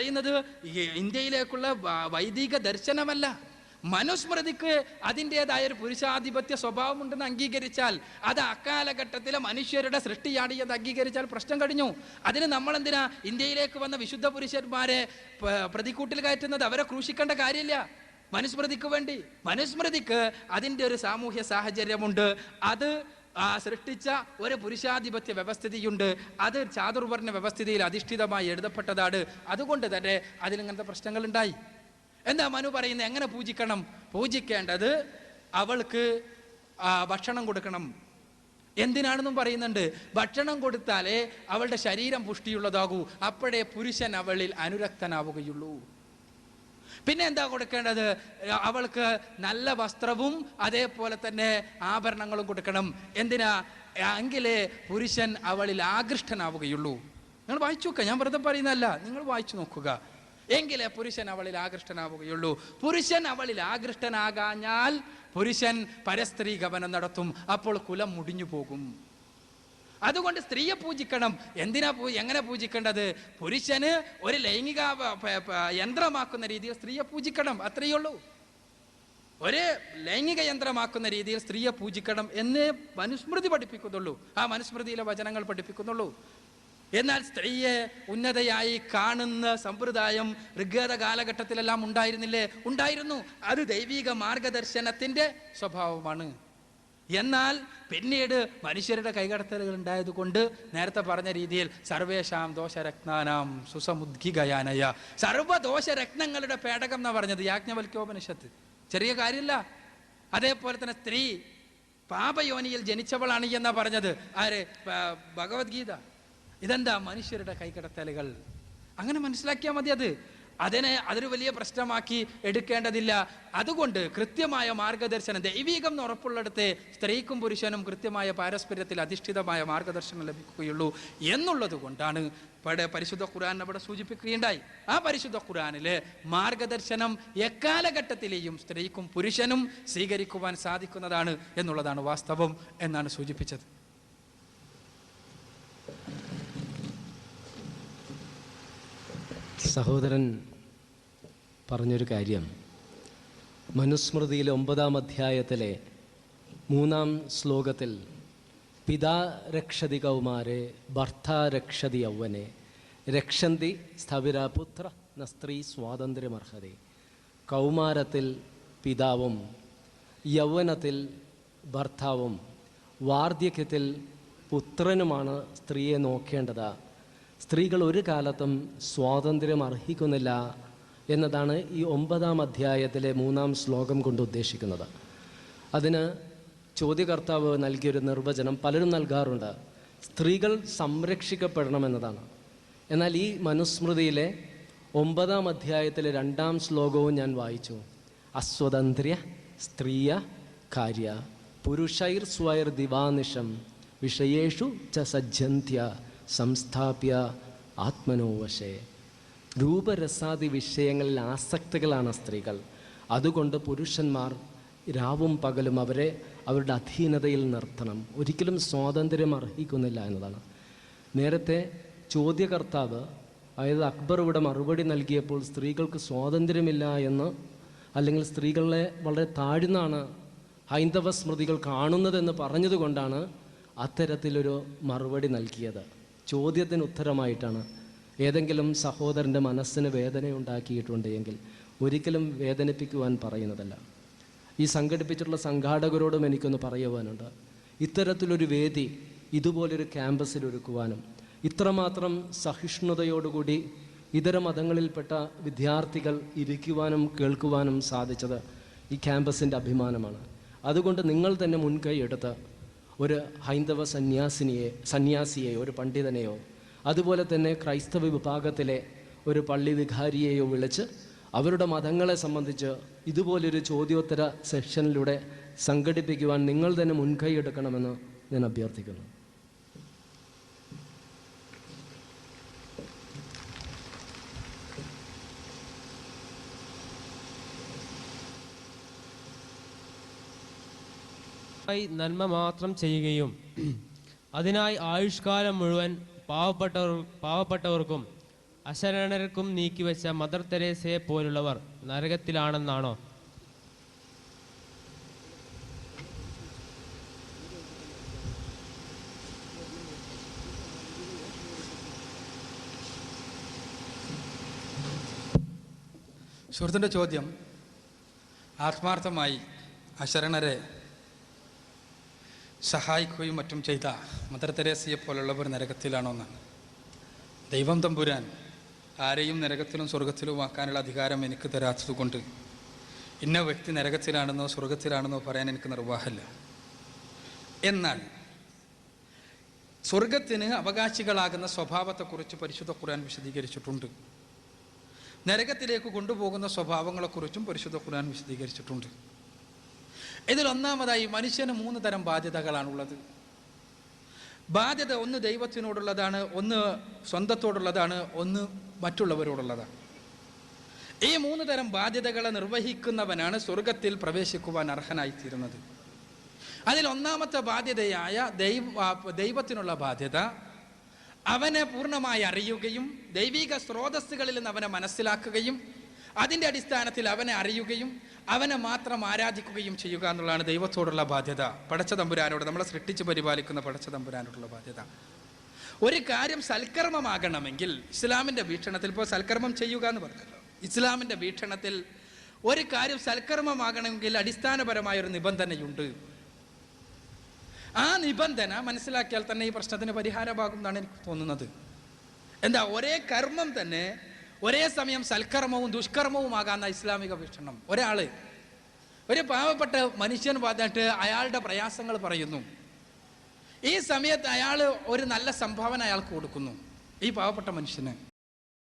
പറയുന്നത് ഇന്ത്യയിലേക്കുള്ള വൈദിക ദർശനമല്ല. മനുസ്മൃതിക്ക് അതിൻ്റെതായ ഒരു പുരുഷാധിപത്യ സ്വഭാവമുണ്ടെന്ന് അംഗീകരിച്ചാൽ, അത് അക്കാലഘട്ടത്തിലെ മനുഷ്യരുടെ സൃഷ്ടിയാണ് എന്ന് അംഗീകരിച്ചാൽ പ്രശ്നം കഴിഞ്ഞു. അതിന് നമ്മളെന്തിനാ ഇന്ത്യയിലേക്ക് വന്ന വിശുദ്ധ പുരുഷന്മാരെ പ്രതിക്കൂട്ടിൽ കയറ്റുന്നത്? അവരെ ക്രൂശിക്കേണ്ട കാര്യമില്ല മനുസ്മൃതിക്ക് വേണ്ടി. മനുസ്മൃതിക്ക് അതിൻ്റെ ഒരു സാമൂഹ്യ സാഹചര്യമുണ്ട്. അത് സൃഷ്ടിച്ച ഒരു പുരുഷാധിപത്യ വ്യവസ്ഥിതിയുണ്ട്. അത് ചാതുർവർണ്ണ വ്യവസ്ഥിതിയിൽ അധിഷ്ഠിതമായി എഴുതപ്പെട്ടതാണ്. അതുകൊണ്ട് തന്നെ അതിലിങ്ങനത്തെ പ്രശ്നങ്ങൾ ഉണ്ടായി. എന്താ മനു പറയുന്നത്? എങ്ങനെ പൂജിക്കണം? പൂജിക്കേണ്ടത് അവൾക്ക് ഭക്ഷണം കൊടുക്കണം. എന്തിനാണെന്നും പറയുന്നുണ്ട്. ഭക്ഷണം കൊടുത്താലേ അവളുടെ ശരീരം പുഷ്ടിയുള്ളതാകൂ, അപ്പോഴേ പുരുഷൻ അവളിൽ അനുരക്തനാവുകയുള്ളൂ. പിന്നെ എന്താ കൊടുക്കേണ്ടത്? അവൾക്ക് നല്ല വസ്ത്രവും അതേപോലെ തന്നെ ആഭരണങ്ങളും കൊടുക്കണം. എന്തിനാ? എങ്കിലേ പുരുഷൻ അവളിൽ ആകൃഷ്ടനാവുകയുള്ളൂ. നിങ്ങൾ വായിച്ചു നോക്കുക, ഞാൻ വെറുതെ പറയുന്നതല്ല, നിങ്ങൾ വായിച്ചു നോക്കുക. എങ്കിലേ പുരുഷൻ അവളിൽ ആകൃഷ്ടനാവുകയുള്ളൂ. പുരുഷൻ അവളിൽ ആകൃഷ്ടനാകാഞ്ഞാൽ പുരുഷൻ പരസ്ത്രീ ഗമനം നടത്തും, അപ്പോൾ കുലം മുടിഞ്ഞു പോകും. അതുകൊണ്ട് സ്ത്രീയെ പൂജിക്കണം. എങ്ങനെ പൂജിക്കേണ്ടത്? പുരുഷന് ഒരു ലൈംഗിക യന്ത്രമാക്കുന്ന രീതിയിൽ സ്ത്രീയെ പൂജിക്കണം, അത്രയേ ഉള്ളൂ. ഒരു ലൈംഗിക യന്ത്രമാക്കുന്ന രീതിയിൽ സ്ത്രീയെ പൂജിക്കണം എന്ന് മനുസ്മൃതി പഠിപ്പിക്കുന്നുള്ളൂ, ആ മനുസ്മൃതിയിലെ വചനങ്ങൾ പഠിപ്പിക്കുന്നുള്ളൂ. എന്നാൽ സ്ത്രീയെ ഉന്നതയായി കാണുന്ന സമ്പ്രദായം ഋഗ്വേദ കാലഘട്ടത്തിലെല്ലാം ഉണ്ടായിരുന്നില്ലേ? ഉണ്ടായിരുന്നു. അത് ദൈവിക മാർഗദർശനത്തിൻ്റെ സ്വഭാവമാണ്. എന്നാൽ പിന്നീട് മനുഷ്യരുടെ കൈകടത്തലുകൾ ഉണ്ടായതുകൊണ്ട് നേരത്തെ പറഞ്ഞ രീതിയിൽ സർവേഷാം ദോഷരത്നാനാം സുസമുദ്ഗികയാനയ, സർവദോഷരത്നങ്ങളുടെ പേടകം എന്നാണ് പറഞ്ഞത് യാജ്ഞവൽക്യോപനിഷത്ത്. ചെറിയ കാര്യമില്ല. അതേപോലെ തന്നെ സ്ത്രീ പാപയോനിയിൽ ജനിച്ചവളാണ് എന്നാ പറഞ്ഞത് ആര്? ഭഗവത്ഗീത. ഇതെന്താ? മനുഷ്യരുടെ കൈകടത്തലുകൾ. അങ്ങനെ മനസ്സിലാക്കിയാൽ മതി. അതൊരു വലിയ പ്രശ്നമാക്കി എടുക്കേണ്ടതില്ല. അതുകൊണ്ട് കൃത്യമായ മാർഗദർശനം, ദൈവീകം എന്ന് ഉറപ്പുള്ളിടത്തെ സ്ത്രീക്കും പുരുഷനും കൃത്യമായ പാരസ്പര്യത്തിൽ അധിഷ്ഠിതമായ മാർഗദർശനം ലഭിക്കുകയുള്ളൂ എന്നുള്ളത് കൊണ്ടാണ് പരിശുദ്ധ ഖുർആൻ അവിടെ സൂചിപ്പിക്കുകയുണ്ടായി. ആ പരിശുദ്ധ ഖുർആനിലെ മാർഗദർശനം എക്കാലഘട്ടത്തിലെയും സ്ത്രീക്കും പുരുഷനും സ്വീകരിക്കുവാൻ സാധിക്കുന്നതാണ് എന്നുള്ളതാണ് വാസ്തവം എന്നാണ് സൂചിപ്പിച്ചത്. സഹോദരൻ പറഞ്ഞൊരു കാര്യം, മനുസ്മൃതിയിലെ 9-ാം അധ്യായത്തിലെ 3-ാം ശ്ലോകത്തിൽ പിതാ രക്ഷതി കൗമാരെ ഭർത്താ രക്ഷതി യൗവനെ രക്ഷന്തി സ്ഥവിര പുത്ര ന സ്ത്രീ സ്വാതന്ത്ര്യമർഹതി. കൗമാരത്തിൽ പിതാവും യൗവനത്തിൽ ഭർത്താവും വാർദ്ധക്യത്തിൽ പുത്രനുമാണ് സ്ത്രീയെ നോക്കേണ്ടത്. സ്ത്രീകൾ ഒരു കാലത്തും സ്വാതന്ത്ര്യം അർഹിക്കുന്നില്ല എന്നതാണ് ഈ 9-ാം അധ്യായത്തിലെ 3-ാം ശ്ലോകം കൊണ്ട് ഉദ്ദേശിക്കുന്നത്. അതിന് ചോദ്യകർത്താവ് നൽകിയൊരു നിർവചനം പലരും നൽകാറുണ്ട്. സ്ത്രീകൾ സംരക്ഷിക്കപ്പെടണമെന്നതാണ്. എന്നാൽ ഈ മനുസ്മൃതിയിലെ 9-ാം അധ്യായത്തിലെ 2-ാം ശ്ലോകവും ഞാൻ വായിച്ചു. അസ്വതന്ത്ര്യ സ്ത്രീയ കാര്യ പുരുഷൈർ സ്വൈർ ദിവാനിഷം വിഷയേഷു ച സജ്ജന്ത്യ സംസ്ഥാപ്യ ആത്മനോവശേ. രൂപരസാദി വിഷയങ്ങളിൽ ആസക്തികളാണ് സ്ത്രീകൾ. അതുകൊണ്ട് പുരുഷന്മാർ രാവും പകലും അവരുടെ അധീനതയിൽ നിർത്തണം. ഒരിക്കലും സ്വാതന്ത്ര്യം അർഹിക്കുന്നില്ല എന്നതാണ്. നേരത്തെ ചോദ്യകർത്താവ്, അതായത് അക്ബർ ഇവിടെ മറുപടി നൽകിയപ്പോൾ സ്ത്രീകൾക്ക് സ്വാതന്ത്ര്യമില്ല എന്ന്, അല്ലെങ്കിൽ സ്ത്രീകളെ വളരെ താഴ്ന്നാണ് ഹൈന്ദവ സ്മൃതികൾ കാണുന്നതെന്ന് പറഞ്ഞതുകൊണ്ടാണ് അത്തരത്തിലൊരു മറുപടി നൽകിയത്. ചോദ്യത്തിന് ഉത്തരമായിട്ടാണ്. ഏതെങ്കിലും സഹോദരൻ്റെ മനസ്സിന് വേദനയുണ്ടാക്കിയിട്ടുണ്ടെങ്കിൽ ഒരിക്കലും വേദനിപ്പിക്കുവാൻ പറയുന്നതല്ല. ഈ സംഘടിപ്പിച്ചിട്ടുള്ള സംഘാടകരോടും എനിക്കൊന്ന് പറയുവാനുണ്ട്. ഇത്തരത്തിലൊരു വേദി ഇതുപോലൊരു ക്യാമ്പസിൽ ഒരുക്കുവാനും ഇത്രമാത്രം സഹിഷ്ണുതയോടുകൂടി ഇതര മതങ്ങളിൽപ്പെട്ട വിദ്യാർത്ഥികൾ ഇരിക്കുവാനും കേൾക്കുവാനും സാധിച്ചത് ഈ ക്യാമ്പസിൻ്റെ അഭിമാനമാണ്. അതുകൊണ്ട് നിങ്ങൾ തന്നെ മുൻകൈ എടുത്ത് ഒരു ഹൈന്ദവ സന്യാസിയെ ഒരു പണ്ഡിതനെയോ അതുപോലെ തന്നെ ക്രൈസ്തവ വിഭാഗത്തിലെ ഒരു പള്ളി വികാരിയെയോ വിളിച്ച് അവരുടെ മതങ്ങളെ സംബന്ധിച്ച് ഇതുപോലൊരു ചോദ്യോത്തര സെഷനിലൂടെ സംഘടിപ്പിക്കുവാൻ നിങ്ങൾ തന്നെ മുൻകൈ എടുക്കണമെന്ന് ഞാൻ അഭ്യർത്ഥിക്കുന്നു. നന്മ മാത്രം ചെയ്യുകയും അതിനായി ആയുഷ്കാലം മുഴുവൻ പാവപ്പെട്ടവർക്കും അശരണർക്കും നീക്കിവെച്ച മദർ തെരേസയെ പോലുള്ളവർ നരകത്തിലാണെന്നാണോ? സുഹൃത്തിൻ്റെ ചോദ്യം ആത്മാർത്ഥമായി അശരണരെ സഹായിക്കുകയും മറ്റും ചെയ്ത മദർ തെരേസയെ പോലുള്ളവർ നരകത്തിലാണോ എന്നാണ്. ദൈവം തമ്പുരാൻ ആരെയും നരകത്തിലും സ്വർഗത്തിലും ആക്കാനുള്ള അധികാരം എനിക്ക് തരാത്തതുകൊണ്ട് ഇന്ന വ്യക്തി നരകത്തിലാണെന്നോ സ്വർഗത്തിലാണെന്നോ പറയാൻ എനിക്ക് നിർവാഹമില്ല. എന്നാൽ സ്വർഗത്തിന് അവകാശികളാകുന്ന സ്വഭാവത്തെക്കുറിച്ച് പരിശുദ്ധ ഖുർആൻ വിശദീകരിച്ചിട്ടുണ്ട്. നരകത്തിലേക്ക് കൊണ്ടുപോകുന്ന സ്വഭാവങ്ങളെക്കുറിച്ചും പരിശുദ്ധ ഖുർആൻ വിശദീകരിച്ചിട്ടുണ്ട്. ഇതിലൊന്നാമതായി മനുഷ്യന് 3 തരം ബാധ്യതകളാണുള്ളത്. ബാധ്യത ഒന്ന് ദൈവത്തിനോടുള്ളതാണ്, ഒന്ന് സ്വന്തത്തോടുള്ളതാണ്, ഒന്ന് മറ്റുള്ളവരോടുള്ളതാണ്. ഈ 3 തരം ബാധ്യതകളെ നിർവഹിക്കുന്നവനാണ് സ്വർഗത്തിൽ പ്രവേശിക്കുവാൻ അർഹനായിത്തീരുന്നത്. അതിൽ ഒന്നാമത്തെ ബാധ്യതയായ ദൈവത്തിനുള്ള ബാധ്യത അവനെ പൂർണ്ണമായി അറിയുകയും ദൈവിക സ്രോതസ്സുകളിൽ നിന്ന് അവനെ മനസ്സിലാക്കുകയും അതിൻ്റെ അടിസ്ഥാനത്തിൽ അവനെ അറിയുകയും അവനെ മാത്രം ആരാധിക്കുകയും ചെയ്യുക എന്നുള്ളതാണ് ദൈവത്തോടുള്ള ബാധ്യത. പടച്ച തമ്പുരാനോട്, നമ്മളെ സൃഷ്ടിച്ച് പരിപാലിക്കുന്ന പടച്ച തമ്പുരാനോടുള്ള ബാധ്യത. ഒരു കാര്യം സൽക്കർമ്മമാകണമെങ്കിൽ ഇസ്ലാമിൻ്റെ വീക്ഷണത്തിൽ, ഇപ്പോൾ സൽക്കർമ്മം ചെയ്യുക എന്ന് പറഞ്ഞല്ലോ, ഇസ്ലാമിൻ്റെ വീക്ഷണത്തിൽ ഒരു കാര്യം സൽക്കർമ്മമാകണമെങ്കിൽ അടിസ്ഥാനപരമായൊരു നിബന്ധനയുണ്ട്. ആ നിബന്ധന മനസ്സിലാക്കിയാൽ തന്നെ ഈ പ്രശ്നത്തിന് പരിഹാരമാകും എന്നാണ് എനിക്ക് തോന്നുന്നത്. എന്താ, ഒരേ കർമ്മം തന്നെ ഒരേ സമയം സൽക്കർമ്മവും ദുഷ്കർമ്മവുമാകാന്ന ഇസ്ലാമിക വീക്ഷണം. ഒരു പാവപ്പെട്ട മനുഷ്യൻ വന്നിട്ട് അയാളുടെ പ്രയാസങ്ങൾ പറയുന്നു. ഈ സമയത്ത് അയാൾ ഒരു നല്ല സംഭാവന അയാൾക്ക് കൊടുക്കുന്നു, ഈ പാവപ്പെട്ട മനുഷ്യന്.